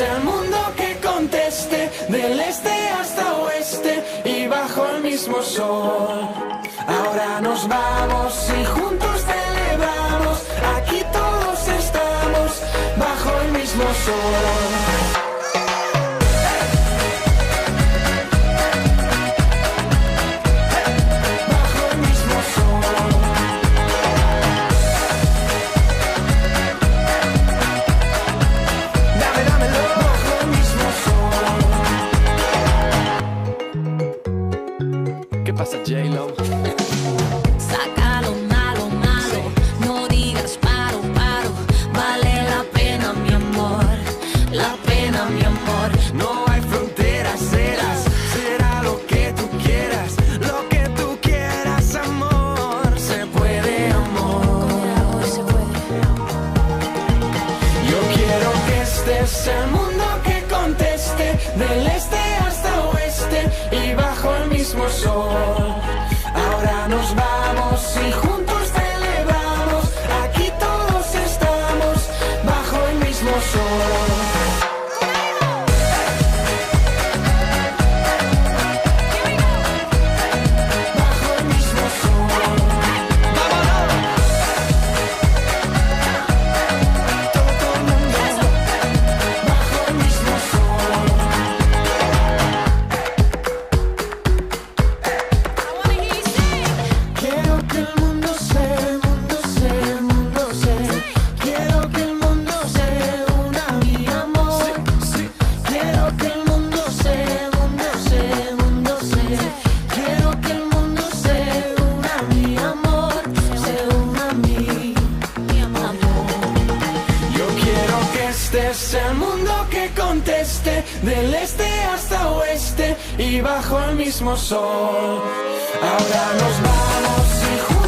el mundo que conteste, del este hasta oeste y bajo el mismo sol. Ahora nos vamos y juntos celebramos, aquí todos estamos bajo el mismo sol. ¿Qué pasa, J-Lo? Saca lo malo, malo, no digas paro, paro. Vale la pena, mi amor, la pena, mi amor. No hay fronteras, será lo que tú quieras, amor. Se puede, amor. Yo quiero que estés el mundo que conteste, del este hasta oeste y bajo el mismo sol. Ahora nos vamos y juntos celebramos, aquí todos estamos bajo el mismo sol. Este es el mundo que conteste, del este hasta oeste y bajo el mismo sol. Ahora nos vamos y juntos